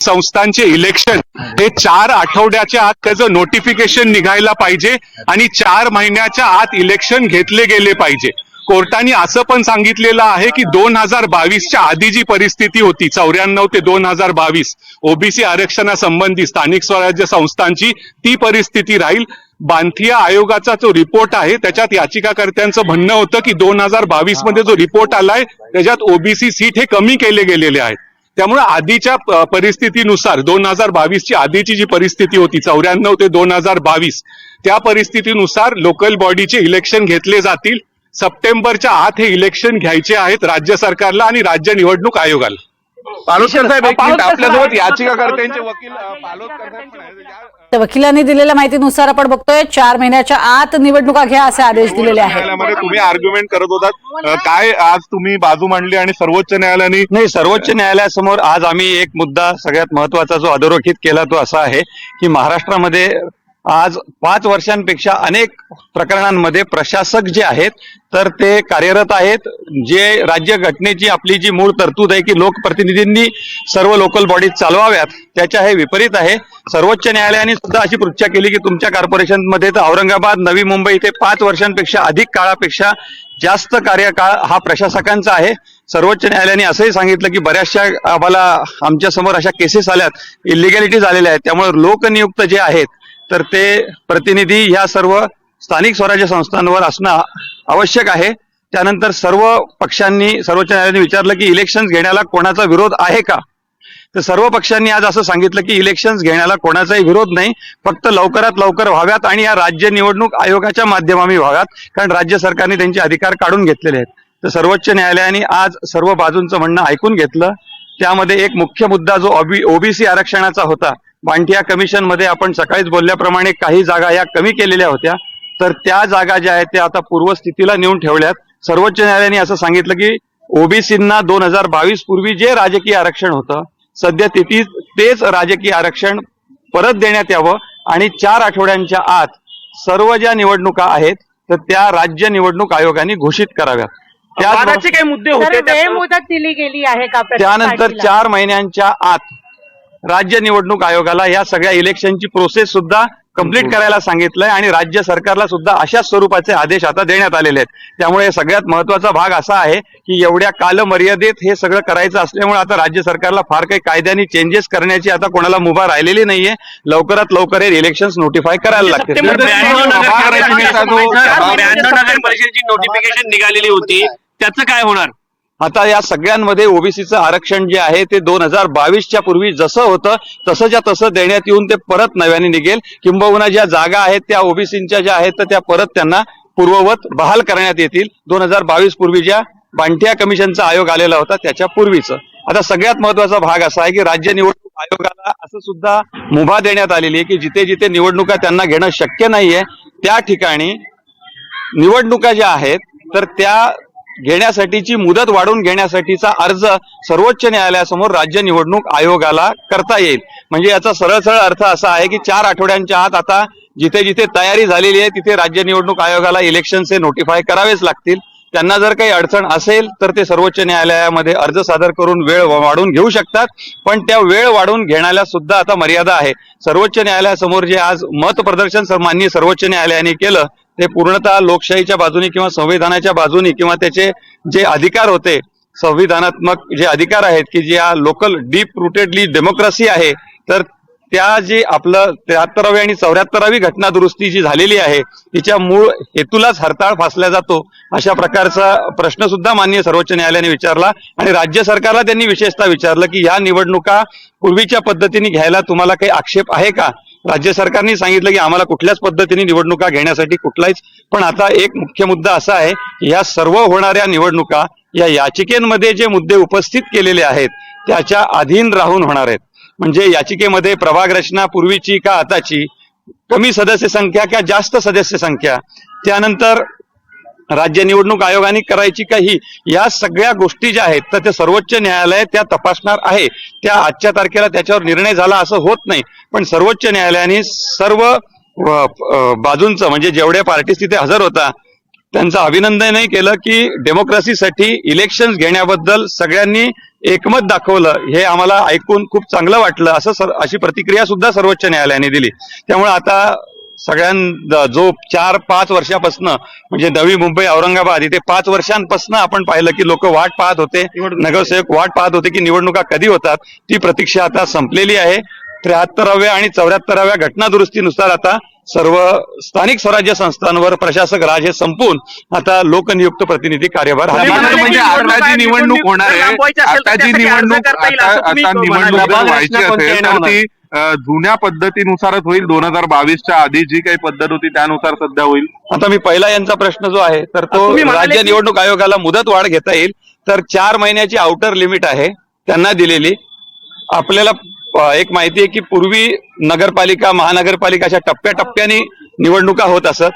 संस्थांचे इलेक्शन हे 4 आठवड्याच्या आत त्याचं नोटिफिकेशन निघायला पाहिजे आणि 4 महिन्याच्या आत इलेक्शन घेतले गेले पाहिजे। कोर्टाने असं पण सांगितलेलं आहे की 2022च्या आधी जी परिस्थिती होती 94 ते 2022 ओबीसी आरक्षणासंबंधी स्थानिक स्वराज्य संस्थांची ती परिस्थिती राहील। बांथिया आयोगाचा जो रिपोर्ट आहे त्याच्यात याचिकाकर्त्यांचं म्हणणं होतं की 2022 मध्ये जो रिपोर्ट आलाय त्याच्यात ओबीसी सीट हे कमी केले गेलेले आहेत। त्यामुळे आधीच्या परिस्थितीनुसार 2022 ची आधीची जी परिस्थिती होती 94 ते 2022 त्या परिस्थितीनुसार लोकल बॉडीचे इलेक्शन घेतले जातील। सप्टेंबरच्या आत हे इलेक्शन घ्यायचे आहेत राज्य सरकारला आणि राज्य निवडणूक आयोगाला। पालोदकर साहेब एक मिनिट, आपल्यासोबत याचिकाकर्त्यांचे वकील पालोदकर साहेब पण आहेत। वकिलांनी दिलेल्या माहितीनुसार आपण बघतोय 4 महिन्याच्या आत निवडणुका घ्या असे आदेश दिलेले आहेत। तुम्ही आर्ग्युमेंट करत होतात काय, आज तुम्ही बाजू मांडली आणि सर्वोच्च न्यायालयाने नाही, सर्वोच्च न्यायालयासमोर आज आम्ही एक मुद्दा सगळ्यात महत्वाचा जो अधोरेखित केला तो असा आहे की महाराष्ट्रामध्ये आज 5 वर्षांपेक्षा अनेक प्रकरणांमध्ये प्रशासक जे आहेत तर ते कार्यरत आहेत। जे राज्य घटनेची आपली जी मूळ तरतूद आहे की लोकप्रतिनिधींनी सर्व लोकल बॉडीज चालवाव्यात त्याच्या हे विपरीत आहे। सर्वोच्च न्यायालयाने सुद्धा अशी पृच्छा केली की तुमच्या कॉर्पोरेशनमध्ये तर औरंगाबाद नवी मुंबई इथे 5 वर्षांपेक्षा अधिक काळापेक्षा जास्त कार्यकाळ हा प्रशासकांचा आहे। सर्वोच्च न्यायालयाने असंही सांगितलं की बऱ्याचशा आम्हाला आमच्या समोर अशा केसेस आल्यात, इलिगॅलिटी झालेल्या आहेत, त्यामुळे लोकनियुक्त जे आहेत तर ते प्रतिनिधी ह्या सर्व स्थानिक स्वराज्य संस्थांवर असणं आवश्यक आहे। त्यानंतर सर्व पक्षांनी सर्वोच्च न्यायालयाने विचारलं की इलेक्शन्स घेण्याला कोणाचा विरोध आहे का, तर सर्व पक्षांनी आज असं सांगितलं की इलेक्शन्स घेण्याला कोणाचाही विरोध नाही, फक्त लवकरात लवकर व्हाव्यात आणि या राज्य निवडणूक आयोगाच्या माध्यमाने व्हाव्यात, कारण राज्य सरकारने त्यांचे अधिकार काढून घेतलेले आहेत। तर सर्वोच्च न्यायालयाने आज सर्व बाजूंचं म्हणणं ऐकून घेतलं। त्यामध्ये एक मुख्य मुद्दा जो ओबीसी आरक्षणाचा होता, बांटिया कमिशन मध्ये आपण सकाळीच बोलल्याप्रमाणे काही जागा या कमी केलेल्या होत्या, तर त्या जागा ज्या आहेत त्या आता पूर्वस्थितीला नेऊन ठेवल्यात। सर्वोच्च न्यायालयाने असं सांगितलं की ओबीसींना 2022 पूर्वी जे राजकीय आरक्षण होतं सध्या तेच राजकीय आरक्षण परत देण्यात यावं आणि 4 आठवड्यांच्या आत सर्व ज्या निवडणुका आहेत तर त्या राज्य निवडणूक आयोगाने घोषित कराव्यात। काही मुद्दे होते मुदत दिली गेली आहे का? त्यानंतर 4 महिन्यांच्या आत राज्य निवडणूक आयोगाला या सगळ्या इलेक्शनची प्रोसेस सुद्धा कंप्लीट करायला सांगितलंय आणि राज्य सरकारला सुद्धा अशाच स्वरूपाचे आदेश आता देण्यात आलेले आहेत। त्यामुळे सगळ्यात महत्वाचा भाग असा आहे की एवढ्या कालमर्यादेत हे सगळं करायचं असल्यामुळे आता राज्य सरकारला फार काही कायद्याने चेंजेस करण्याची आता कोणाला मुभा राहिलेली नाहीये। लवकरात लवकर हे इलेक्शन्स नोटिफाय करायला लागतील। परिषदेची नोटिफिकेशन निघालेली होती, त्याचं काय होणार? आता या सगळ्यांमध्ये ओबीसीचं आरक्षण जे आहे ते 2022च्या पूर्वी जसं होतं तसंच्या तसं देण्यात येऊन ते परत नव्याने निघेल। किंबहुना ज्या जागा आहेत त्या ओबीसींच्या ज्या आहेत तर त्या परत त्यांना पूर्ववत बहाल करण्यात येतील। 2022 पूर्वी ज्या बांटिया कमिशनचा आयोग आलेला होता त्याच्या पूर्वीच। आता सगळ्यात महत्वाचा भाग असा आहे की राज्य निवडणूक आयोगाला असं सुद्धा मुभा देण्यात आलेली आहे की जिथे जिथे निवडणुका त्यांना घेणं शक्य नाहीये त्या ठिकाणी निवडणुका ज्या आहेत तर त्या घेण्यासाठीची मुदत वाढवून घेण्यासाठीचा अर्ज सर्वोच्च न्यायालयासमोर राज्य निवडणूक आयोगाला करता येईल। म्हणजे याचा सरळ अर्थ असा आहे की 4 आठवड्यांच्या आत आता जिथे जिथे तयारी झालेली आहे तिथे राज्य निवडणूक आयोगाला इलेक्शनचे नोटिफाय करावेच लागतील। त्यांना जर काही अडचण असेल तर ते सर्वोच्च न्यायालयामध्ये अर्ज सादर करून वेळ वाढवून घेऊ शकतात, पण त्या वेळ वाढवून घेण्याला सुद्धा आता मर्यादा आहे। सर्वोच्च न्यायालयासमोर जे आज मत प्रदर्शन माननीय सर्वोच्च न्यायालयाने केलं ते पूर्णतः लोकशाहीच्या बाजूने किंवा संविधानाच्या बाजूने किंवा त्याचे जे अधिकार होते संविधानात्मक जे अधिकार आहेत की ज्या लोकल डीप रुटेडली डेमोक्रेसी आहे तर त्या जी आपलं 73वी आणि 74वी घटना दुरुस्ती जी झालेली आहे तिच्या मूळ हेतूलाच हरताळ फासला जातो अशा प्रकारचा प्रश्न सुद्धा माननीय सर्वोच्च न्यायालयाने विचारला आणि राज्य सरकारला त्यांनी विशेषतः विचारलं की या निवडणुका पूर्वीच्या पद्धतीने घ्यायला तुम्हाला काही आक्षेप आहे का। राज्य सरकारने सांगितलं की आम्हाला कुठल्याच पद्धतीने निवडणुका घेण्यासाठी कुठलाच, पण आता एक मुख्य मुद्दा असा आहे की या सर्व होणाऱ्या निवडणुका या याचिकेमध्ये जे मुद्दे उपस्थित केलेले आहेत त्याच्या अधीन राहून होणार आहेत। म्हणजे याचिकेमध्ये प्रभाग रचना पूर्वीची का आताची, कमी सदस्य संख्या का जास्त सदस्य संख्या, त्यानंतर राज्य निवडणूक आयोगाने करायची काही, या सगळ्या गोष्टी ज्या आहेत तर ते सर्वोच्च न्यायालय त्या तपासणार आहे। त्या आजच्या तारखेला त्याच्यावर निर्णय झाला असं होत नाही, पण सर्वोच्च न्यायालयाने सर्व बाजूंचं म्हणजे जेवढ्या पार्टीज तिथे हजर होता त्यांचं अभिनंदनही केलं की डेमोक्रेसीसाठी इलेक्शन घेण्याबद्दल सगळ्यांनी एकमत दाखवलं, हे आम्हाला ऐकून खूप चांगलं वाटलं, अशी प्रतिक्रिया सुद्धा सर्वोच्च न्यायालयाने दिली. त्यामुळे आता सगळ्यांना जो 4-5 वर्षापासून म्हणजे नवी मुंबई औरंगाबाद इथे 5 वर्षांपासून आपण पाहिलं की लोक वाट पाहत होते, नगरसेवक वाट पाहत होते की निवडणुका कधी होतात. ती प्रतीक्षा आता संपलेली आहे. 73व्या आणि 74व्या घटना दुरुस्तीनुसार आता सर्व स्थानिक स्वराज्य संस्थांवर प्रशासक राज हे संपून आता लोकनियुक्त प्रतिनिधी कार्यभार हा म्हणजे आता जी निवडणूक होणार आहे, आता जी निवडणूक आता निवडणूक जर व्हायची असेल तर ती जुन्या पद्धतीनुसारच होईल. 2022च्या आधी जी काही पद्धत होती त्यानुसार सध्या होईल. आता मी पहिला यांचा प्रश्न जो आहे तर तो राज्य निवडणूक आयोगाला मुदत वाढ घेता येईल, तर 4 महिन्याची आउटर लिमिट आहे त्यांना दिलेली. आपल्याला एक माहिती आहे की पूर्वी नगरपालिका महानगरपालिका अशा टप्प्याटप्प्याने निवडणुका होत असत.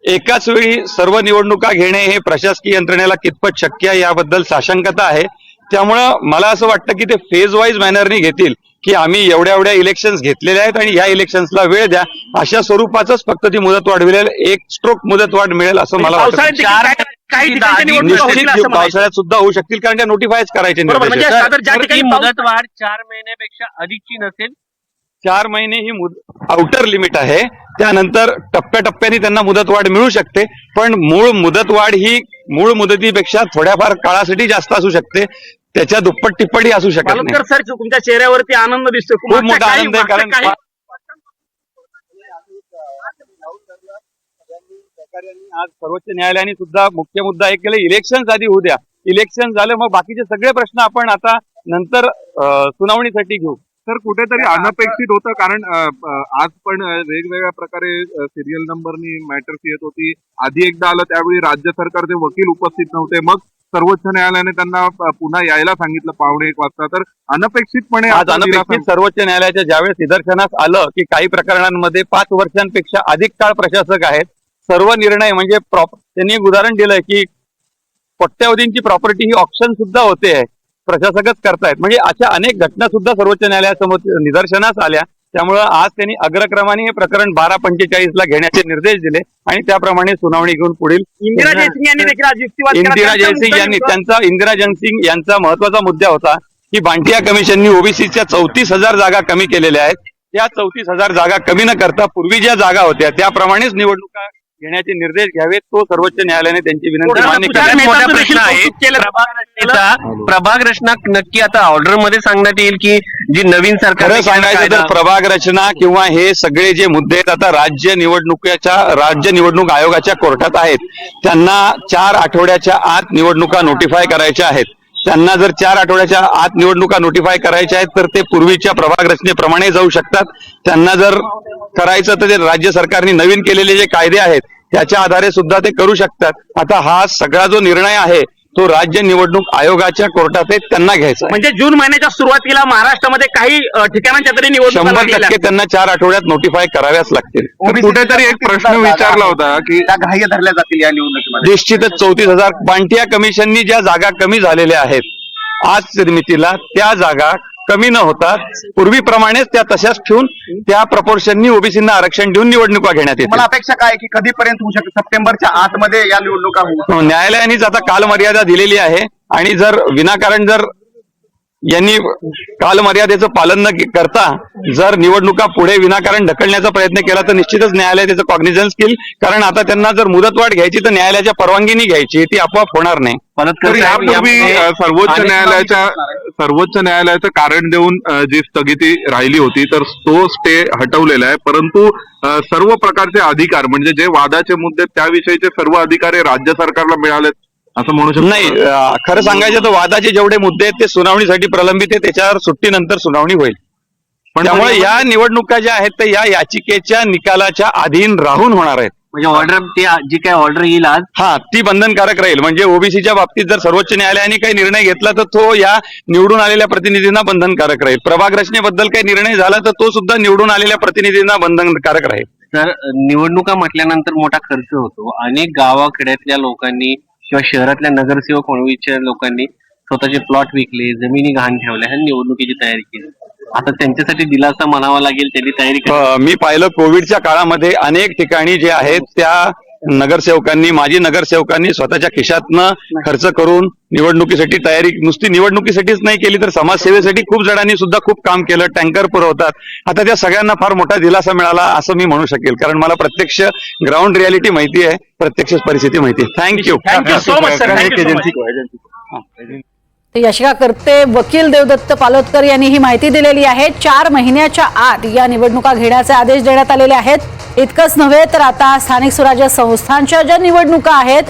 एकाच वेळी सर्व निवडणुका घेणे हे प्रशासकीय यंत्रणेला कितपत शक्य आहे याबद्दल साशंकता आहे. त्यामुळं मला असं वाटतं की ते फेज वाईज मॅनरनी घेतील की आम्ही एवढ्या घेतलेल्या आहेत आणि या इलेक्शन्सला वेळ द्या, अशा स्वरूपाचंच फक्त ती मुदत वाढविलेली, एक स्ट्रोक मुदतवाढ मिळेल असं मला वाटतं. निश्चित पावसाळ्यात सुद्धा होऊ शकतील कारण त्या नोटिफायच करायचे मुदतवाढ 4 महिन्यापेक्षा अधिकची नसेल. 4 महिने ही आउटर लिमिट आहे. त्यानंतर टप्प्याटप्प्याने त्यांना मुदतवाढ मिळू शकते, पण मूळ मुदतीपेक्षा थोड्याफार काळासाठी जास्त असू शकते, त्याच्या दुप्पट टिप्पणी असू शकत नाही. सर तुमच्या चेहऱ्यावरती आनंद दिसतो, खूप मोठा आनंद आहे कारण आज सर्वोच्च न्यायालयाने सुद्धा मुख्य मुद्दा एक केला, इलेक्शन आधी होऊ द्या. इलेक्शन झालं मग बाकीचे सगळे प्रश्न आपण आता नंतर सुनावणीसाठी घेऊ. तर कुठेतरी अनपेक्षित होतं कारण आज पण वेगवेगळ्या प्रकारे सिरियल नंबरनी मॅटर्स येत होती. आधी एकदा आलं त्यावेळी राज्य सरकारचे वकील उपस्थित नव्हते, मग सर्वोच्च न्यायालयाने त्यांना पुन्हा यायला सांगितलं 1:15 वाजता. तर अनपेक्षितपणे आज अनपेक्षित सर्वोच्च न्यायालयाच्या ज्यावेळेस निदर्शनास आलं की काही प्रकरणांमध्ये 5 वर्षांपेक्षा अधिक काळ प्रशासक आहेत, सर्व निर्णय म्हणजे त्यांनी एक उदाहरण दिलंय की कोट्यावधींची प्रॉपर्टी ही ऑप्शन सुद्धा होते आहे, प्रशासकच करतायत. म्हणजे अशा अनेक घटना सुद्धा सर्वोच्च न्यायालयासमोर निदर्शनास आल्या. त्यामुळे आज त्यांनी अग्रक्रमाने हे प्रकरण 12:45 घेण्याचे निर्देश दिले आणि त्याप्रमाणे सुनावणी घेऊन पुढील इंदिरा जयसिंग यांनी इंदिरा जयसिंग यांचा महत्वाचा मुद्दा होता की भाटिया कमिशननी ओबीसीच्या 34,000 जागा कमी केलेल्या आहेत. त्या 34,000 जागा कमी न करता पूर्वी ज्या जागा होत्या त्याप्रमाणेच निवडणुका घेण्याचे निर्देश घ्यावेत. तो सर्वोच्च न्यायालयाने त्यांची विनंती मान्य केली. मोठा प्रश्न आहे प्रभाग रचना नक्की आता ऑर्डर मध्ये सांगण्यात येईल की जी नवीन सरकार खरं सांगायचं तर प्रभाग रचना किंवा हे सगळे जे मुद्दे आहेत आता राज्य निवडणूक आयोगाच्या कोर्टात आहेत. त्यांना 4 आठवड्याच्या आत निवडणुका नोटिफाय करायच्या आहेत. त्यांना जर 4 आठवड्याच्या आत निवडणुका नोटिफाय करायच्या आहेत तर ते पूर्वीच्या प्रभाग रचनेप्रमाणे जाऊ शकतात. त्यांना जर करायचं तर ते राज्य सरकारने नवीन केलेले जे कायदे आहेत त्याच्या आधारे सुद्धा ते करू शकतात. आता हा सगळा जो निर्णय आहे तो राज्य निवडणूक आयोगाच्या कोर्टात आहे, त्यांना घ्यायचा. म्हणजे जून महिन्याच्या सुरुवातीला महाराष्ट्रामध्ये काही ठिकाणांच्या तरी निवडणूक 100% त्यांना 4 आठवड्यात नोटिफाय कराव्याच लागतील. कुठेतरी एक प्रश्न विचारला होता की ग्राह्य धरल्या जातील या निवडणुकीमध्ये. निश्चितच 34,000 भाटिया कमिशननी ज्या जागा कमी झालेल्या आहेत आज निर्मितीला, त्या जागा कमी न होता पूर्वीप्रमाणेच त्या तशाच ठेवून त्या प्रपोर्शननी ओबीसींना आरक्षण देऊन निवडणुका घेण्यात येतील. मला अपेक्षा काय की कधीपर्यंत होऊ शकते? सप्टेंबरच्या आतमध्ये या निवडणुका होऊ. न्यायालयानेच आता कालमर्यादा दिलेली आहे आणि जर विनाकारण जर यांनी कालमर्यादेचं पालन न करता जर निवडणुका पुढे विनाकारण ढकलण्याचा प्रयत्न केला तर निश्चितच न्यायालय त्याचं कॉग्निझन्स घेईल. कारण आता त्यांना जर मुदतवाढ घ्यायची तर न्यायालयाच्या परवानगीने घ्यायची, ती आपोआप होणार नाही. तर यापूर्वी सर्वोच्च न्यायालयाचं कारण देऊन जी स्थगिती राहिली होती तर तो स्टे हटवलेला आहे. परंतु सर्व प्रकारचे अधिकार म्हणजे जे वादाचे मुद्दे त्याविषयीचे सर्व अधिकार हे राज्य सरकारला मिळालेत असं म्हणू शकतो. नाही, खरं सांगायचं तर वादाचे जेवढे मुद्दे आहेत ते सुनावणीसाठी प्रलंबित आहे, त्याच्यावर सुट्टीनंतर सुनावणी होईल. पण त्यामुळे या निवडणुका ज्या आहेत त्या या याचिकेच्या निकालाच्या अधीन राहून होणार आहेत. म्हणजे ऑर्डर ती जी काय ऑर्डर येईल आज ती बंधनकारक राहील. म्हणजे ओबीसीच्या बाबतीत जर सर्वोच्च न्यायालयाने काही निर्णय घेतला तर तो या निवडून आलेल्या प्रतिनिधींना बंधनकारक राहील. प्रभाग रचनेबद्दल काही निर्णय झाला तर तो सुद्धा निवडून आलेल्या प्रतिनिधींना बंधनकारक राहील. तर निवडणुका म्हटल्यानंतर मोठा खर्च होतो. अनेक गावाखेड्यातल्या लोकांनी किंवा शहरातल्या नगरसेवक म्हणूच्या लोकांनी स्वतःचे प्लॉट विकले, जमिनी गहाण ठेवल्या, ह्या निवडणुकीची तयारी केली. आता त्यांच्यासाठी दिलासा म्हणावा लागेल, त्यांनी तयारी मी पाहिलं कोविडच्या काळामध्ये अनेक ठिकाणी जे आहेत त्या नगरसेवकांनी, माजी नगरसेवकांनी स्वतःच्या खिशातनं खर्च करून निवडणुकीसाठी तयारी, नुसती निवडणुकीसाठीच नाही केली तर समाजसेवेसाठी खूप जणांनी सुद्धा खूप काम केलं. टँकर पुरवतात. आता त्या सगळ्यांना फार मोठा दिलासा मिळाला असं मी म्हणू शकेल, कारण मला प्रत्यक्ष ग्राउंड रियालिटी माहिती आहे, प्रत्यक्ष परिस्थिती माहिती आहे. Thank you. Thank you so much sir. याचिकाकर्ते वकील देवदत्त पालोदकर यांनी ही माहिती दिलेली आहे. 4 महिन्याच्या आत या निवडणुका घेण्याचे आदेश देण्यात आलेले आहेत. इतकंच नव्हे तर आता स्थानिक स्वराज्य संस्थांच्या ज्या निवडणुका आहेत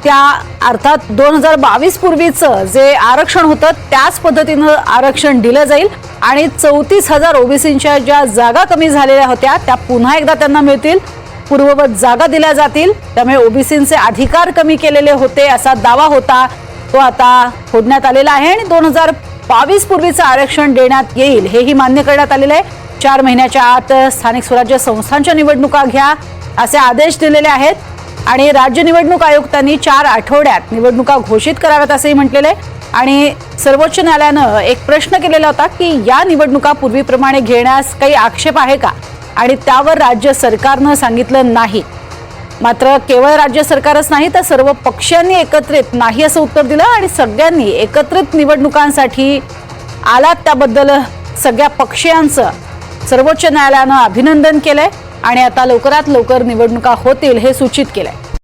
त्या अर्थात 2022 पूर्वीचं जे आरक्षण होतं त्याच पद्धतीनं आरक्षण दिलं जाईल आणि 34,000 ओबीसींच्या ज्या जागा कमी झालेल्या होत्या त्या पुन्हा एकदा त्यांना मिळतील. पूर्ववत जागा दिल्या जातील. त्यामुळे ओबीसींचे अधिकार कमी केलेले होते असा दावा होता तो आता फोडण्यात आलेला आहे आणि 2022 पूर्वीचं आरक्षण देण्यात येईल हेही मान्य करण्यात आलेलं आहे. 4 महिन्याच्या आत स्थानिक स्वराज्य संस्थांच्या निवडणुका घ्या असे आदेश दिलेले आहेत आणि राज्य निवडणूक आयुक्तांनी 4 आठवड्यात निवडणुका घोषित कराव्यात असंही म्हटलेलं आहे. आणि सर्वोच्च न्यायालयानं एक प्रश्न केलेला होता की या निवडणुका पूर्वीप्रमाणे घेण्यास काही आक्षेप आहे का, आणि त्यावर राज्य सरकारनं सांगितलं नाही. मात्र केवळ राज्य सरकारच नाही तर सर्व पक्षांनी एकत्रित नाही असं उत्तर दिलं आणि सगळ्यांनी एकत्रित निवडणुकांसाठी आलात त्याबद्दल सगळ्या पक्षीयांचं सर्वोच्च न्यायालयानं अभिनंदन केलंय आणि आता लवकरात लवकर निवडणुका होतील हे सूचित केलंय.